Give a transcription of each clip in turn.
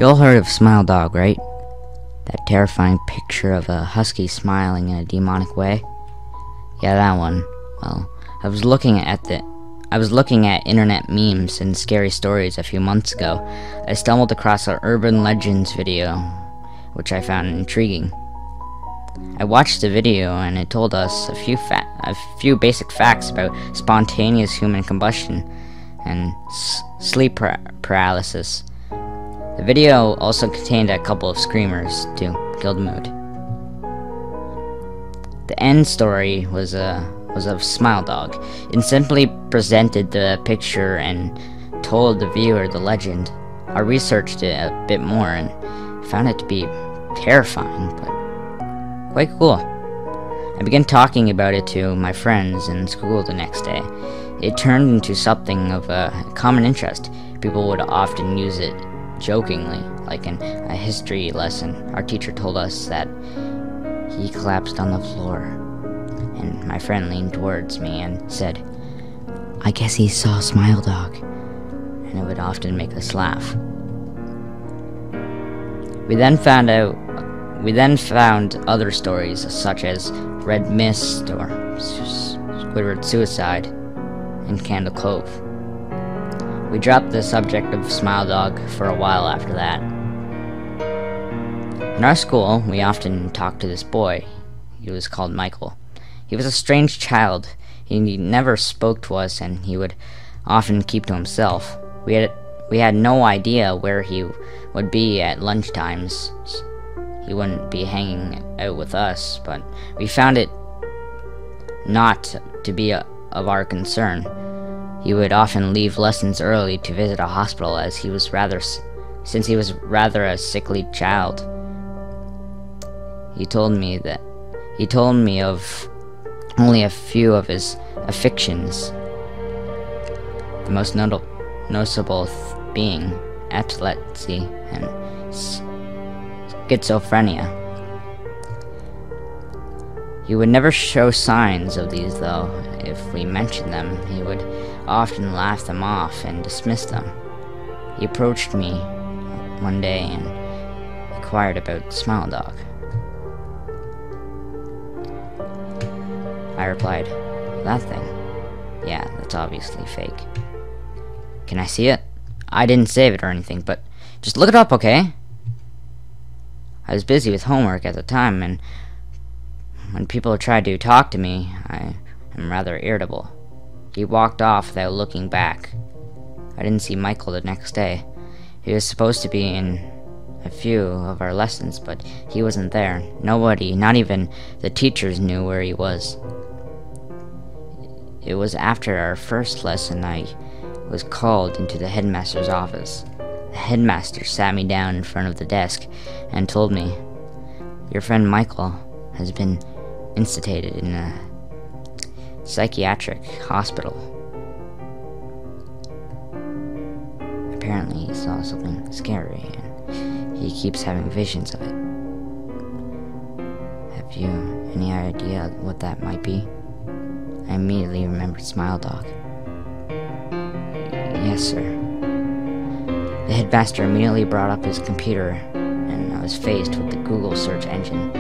You all heard of Smile Dog, right? That terrifying picture of a husky smiling in a demonic way? Yeah, that one. Well, I was looking at internet memes and scary stories a few months ago. I stumbled across an urban legends video, which I found intriguing. I watched the video and it told us a few basic facts about spontaneous human combustion and sleep paralysis. The video also contained a couple of screamers to kill the mood. The end story was of Smile Dog. It simply presented the picture and told the viewer the legend. I researched it a bit more and found it to be terrifying, but quite cool. I began talking about it to my friends in school the next day. It turned into something of a common interest. People would often use it jokingly, like in a history lesson. Our teacher told us that he collapsed on the floor, and my friend leaned towards me and said, "I guess he saw Smile Dog," and it would often make us laugh. We then found other stories such as Red Mist or Squidward Suicide in Candle Cove. We dropped the subject of Smile Dog for a while after that. In our school, we often talked to this boy. He was called Michael. He was a strange child. He never spoke to us, and he would often keep to himself. We had no idea where he would be at lunchtimes. He wouldn't be hanging out with us, but we found it not to be of our concern. He would often leave lessons early to visit a hospital, since he was rather a sickly child. He told me of only a few of his afflictions, the most noticeable being epilepsy and schizophrenia. He would never show signs of these, though. If we mentioned them, he would often laugh them off and dismiss them. He approached me one day and inquired about Smile Dog. I replied, "That thing? Yeah, that's obviously fake. Can I see it? I didn't save it or anything, but just look it up, okay?" I was busy with homework at the time, and when people tried to talk to me, I am rather irritable. He walked off without looking back. I didn't see Michael the next day. He was supposed to be in a few of our lessons, but he wasn't there. Nobody, not even the teachers, knew where he was. It was after our first lesson I was called into the headmaster's office. The headmaster sat me down in front of the desk and told me, "Your friend Michael has been instituted in a psychiatric hospital. Apparently he saw something scary and he keeps having visions of it. Have you any idea what that might be?" I immediately remembered Smile Dog. "Yes, sir." The headmaster immediately brought up his computer, and I was faced with the Google search engine.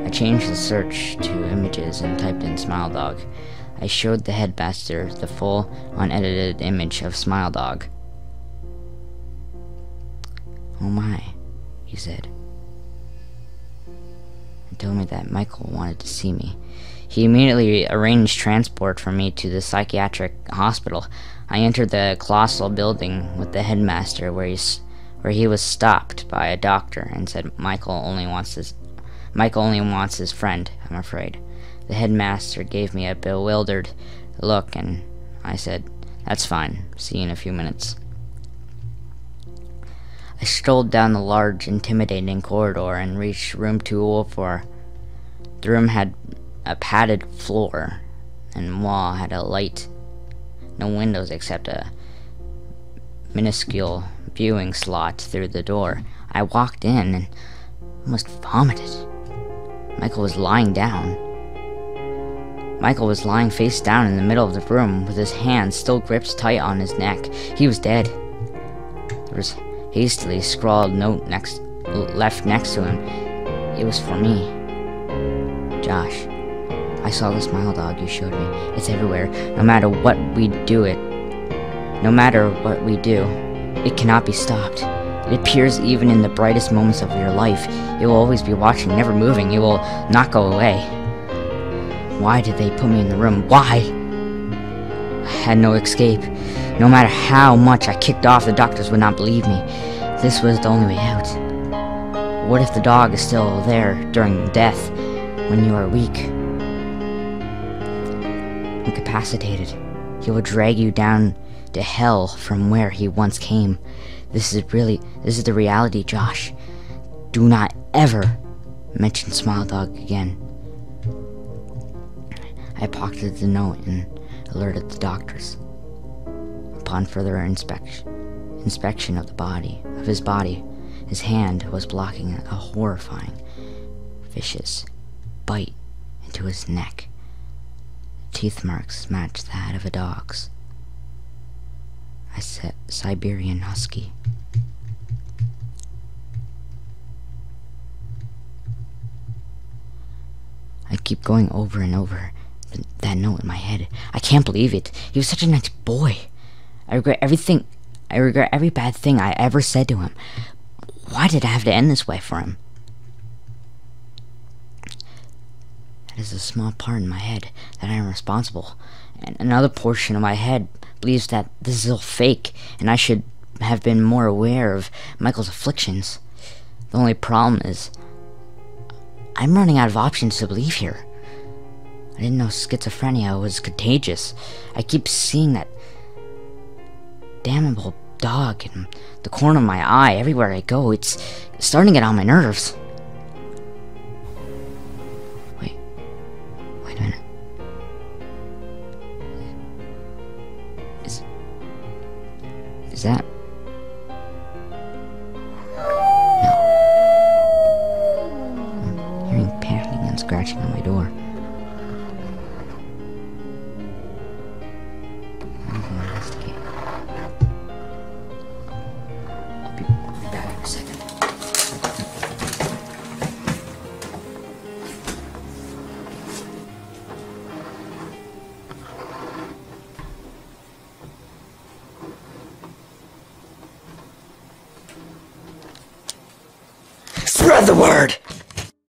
I changed the search to images and typed in Smile Dog. I showed the headmaster the full, unedited image of Smile Dog. "Oh my," he said. He told me that Michael wanted to see me. He immediately arranged transport for me to the psychiatric hospital. I entered the colossal building with the headmaster, where he was stopped by a doctor and said Michael only wants his friend, I'm afraid. The headmaster gave me a bewildered look, and I said, "That's fine. See you in a few minutes." I strolled down the large, intimidating corridor and reached room 204. The room had a padded floor, and wall had a light. No windows except a minuscule viewing slot through the door. I walked in and almost vomited. Michael was lying down. Michael was lying face down in the middle of the room with his hands still gripped tight on his neck. He was dead. There was hastily scrawled note left next to him. It was for me. Josh, I saw the smile dog you showed me. It's everywhere. No matter what we do, it cannot be stopped. It appears even in the brightest moments of your life. It will always be watching, never moving. It will not go away. Why did they put me in the room? Why? I had no escape. No matter how much I kicked off, the doctors would not believe me. This was the only way out. What if the dog is still there during death, when you are weak, incapacitated? He will drag you down to hell from where he once came. This is the reality, Josh. Do not ever mention Smile Dog again. I pocketed the note and alerted the doctors. Upon further inspection of his body, his hand was blocking a horrifying, vicious bite into his neck. Teeth marks matched that of a dog's. I said Siberian Husky. I keep going over and over that note in my head. I can't believe it. He was such a nice boy. I regret everything. I regret every bad thing I ever said to him. Why did I have to end this way for him? That is a small part in my head that I am responsible, and another portion of my head believes that this is all fake, and I should have been more aware of Michael's afflictions. The only problem is, I'm running out of options to believe here. I didn't know schizophrenia was contagious. I keep seeing that damnable dog in the corner of my eye everywhere I go. It's starting to get on my nerves. Wait a minute. Is that... No. I'm hearing panting and scratching on my door. I'll investigate. I'll be back in a second. Spread the word!